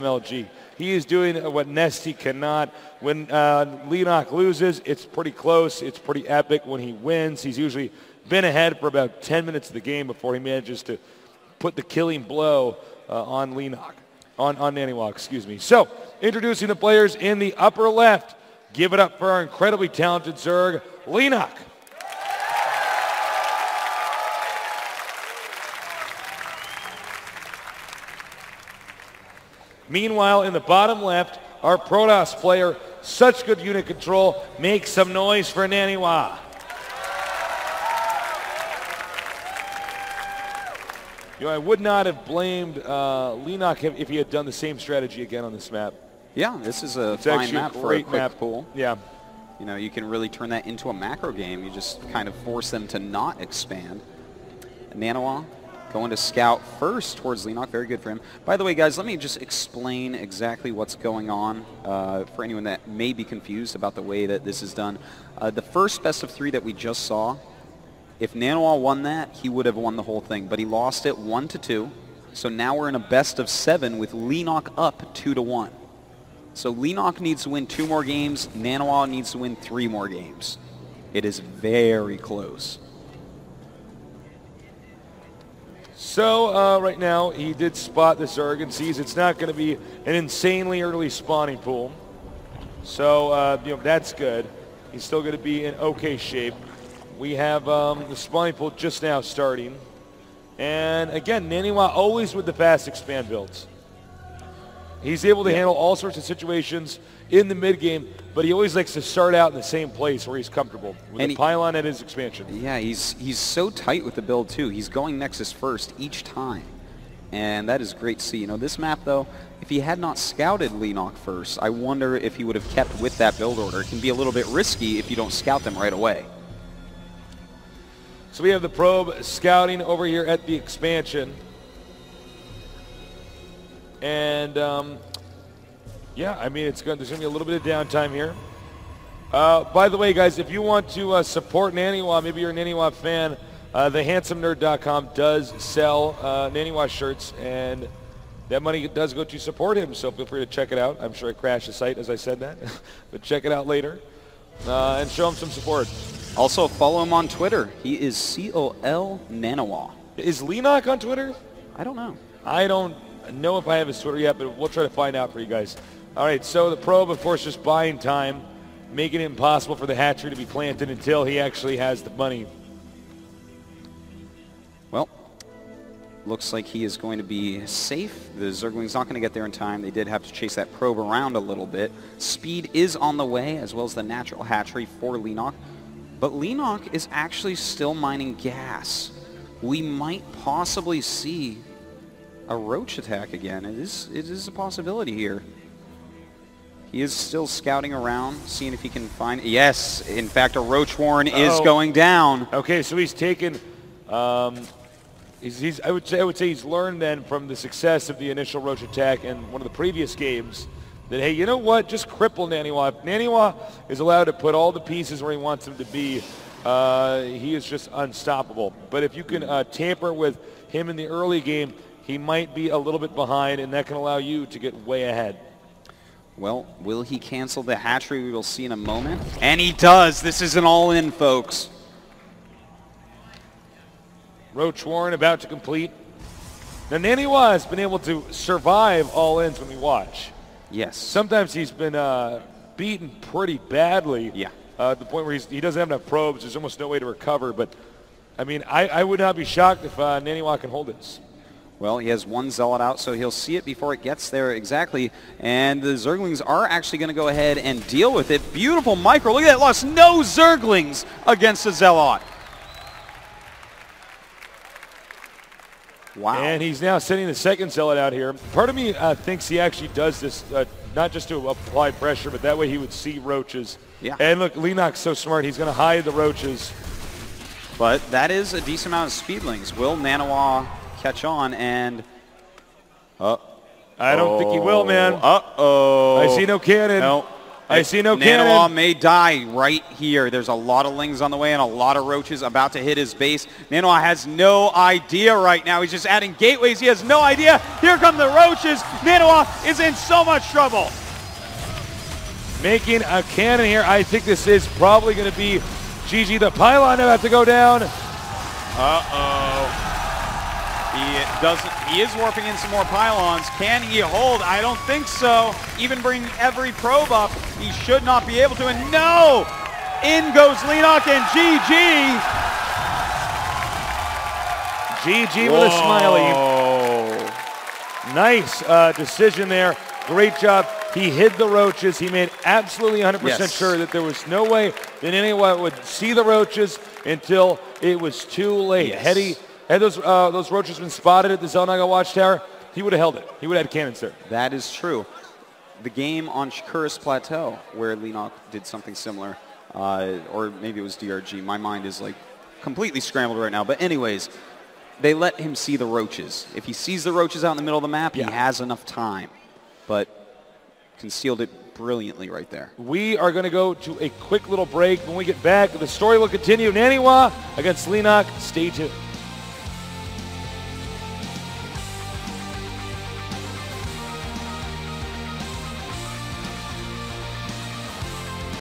MLG. He is doing what Nesty cannot. When Leenock loses, it's pretty close. It's pretty epic. When he wins, he's usually been ahead for about 10 minutes of the game before he manages to put the killing blow on Leenock, on Naniwa, excuse me. So, introducing the players in the upper left. Give it up for our incredibly talented Zerg, Leenock. Meanwhile, in the bottom left, our Protoss player, such good unit control, make some noise for Naniwa. You know, I would not have blamed Leenock if he had done the same strategy again on this map. Yeah, this is a fine map for a quick pool. Yeah. You know, you can really turn that into a macro game. You just kind of force them to not expand. Naniwa going to scout first towards Leenock. Very good for him. By the way, guys, let me just explain exactly what's going on for anyone that may be confused about the way that this is done. The first best of 3 that we just saw, if Naniwa won that, he would have won the whole thing. But he lost it 1-2. So now we're in a best of 7 with Leenock up 2-1. So Leenock needs to win 2 more games. Naniwa needs to win 3 more games. It is very close. So right now he did spot the Zerg and sees it's not going to be an insanely early spawning pool. So you know, that's good. He's still going to be in okay shape. We have the spawning pool just now starting. And again, Naniwa always with the fast expand builds. He's able to handle all sorts of situations in the mid game, but he always likes to start out in the same place where he's comfortable with the pylon and his expansion. Yeah, he's so tight with the build too. He's going Nexus first each time, and that is great to see. You know, this map though, if he had not scouted Leenock first, I wonder if he would have kept with that build order. It can be a little bit risky if you don't scout them right away. So we have the probe scouting over here at the expansion. And yeah, I mean, there's going to be a little bit of downtime here. By the way, guys, if you want to support Naniwa, maybe you're a Naniwa fan, thehandsomenerd.com does sell Naniwa shirts, and that money does go to support him, so feel free to check it out. I'm sure I crashed the site as I said that, but check it out later and show him some support. Also, follow him on Twitter. He is coL.Naniwa. Is Leenock on Twitter? I don't know. I don't know if I have his Twitter yet, but we'll try to find out for you guys. All right, so the probe, of course, just buying time, making it impossible for the hatchery to be planted until he actually has the money. Well, looks like he is going to be safe. The Zergling's not going to get there in time. They did have to chase that probe around a little bit. Speed is on the way, as well as the natural hatchery for Leenock. But Leenock is actually still mining gas. We might possibly see a roach attack again. It is a possibility here. He is still scouting around, seeing if he can find... Yes, in fact, a roach warren is going down. Okay, so he's taken... I would say he's learned then from the success of the initial roach attack in one of the previous games that, hey, you know what? Just cripple Naniwa. If Naniwa is allowed to put all the pieces where he wants them to be, he is just unstoppable. But if you can tamper with him in the early game, he might be a little bit behind, and that can allow you to get way ahead. Well, will he cancel the hatchery? We will see in a moment. And he does. This is an all-in, folks. Roach Warren about to complete. Now, Naniwa has been able to survive all-ins when we watch. Yes. Sometimes he's been beaten pretty badly. Yeah. At the point where he doesn't have enough probes. There's almost no way to recover. But, I mean, I would not be shocked if Naniwa can hold this. Well, he has one Zealot out, so he'll see it before it gets there exactly. And the Zerglings are actually going to go ahead and deal with it. Beautiful micro. Look at that. Lost no Zerglings against the Zealot. Wow. And he's now sending the second Zealot out here. Part of me thinks he actually does this not just to apply pressure, but that way he would see roaches. Yeah. And look, Leenock's so smart. He's going to hide the roaches. But that is a decent amount of speedlings. Will Naniwa catch on? And I don't think he will, man. Uh-oh. I see no cannon. No. I see no cannon. Naniwa may die right here. There's a lot of lings on the way and a lot of roaches about to hit his base. Naniwa has no idea right now. He's just adding gateways. He has no idea. Here come the roaches. Naniwa is in so much trouble. Making a cannon here. I think this is probably going to be GG. The pylon about to go down. Uh-oh. He is warping in some more pylons. Can he hold? I don't think so. Even bring every probe up, he should not be able to. And no! In goes Leenock and GG. GG with a smiley. Nice decision there. Great job. He hid the roaches. He made absolutely 100% sure that there was no way that anyone would see the roaches until it was too late. Yes. Had those roaches been spotted at the Xel'Naga Watchtower, he would have held it. He would have had cannons there. That is true. The game on Shakuris Plateau, where Leenock did something similar, or maybe it was DRG. My mind is like completely scrambled right now. But anyways, they let him see the roaches. If he sees the roaches out in the middle of the map, he has enough time. But concealed it brilliantly right there. We are going to go to a quick little break. When we get back, the story will continue. Naniwa against Leenock. Stay tuned.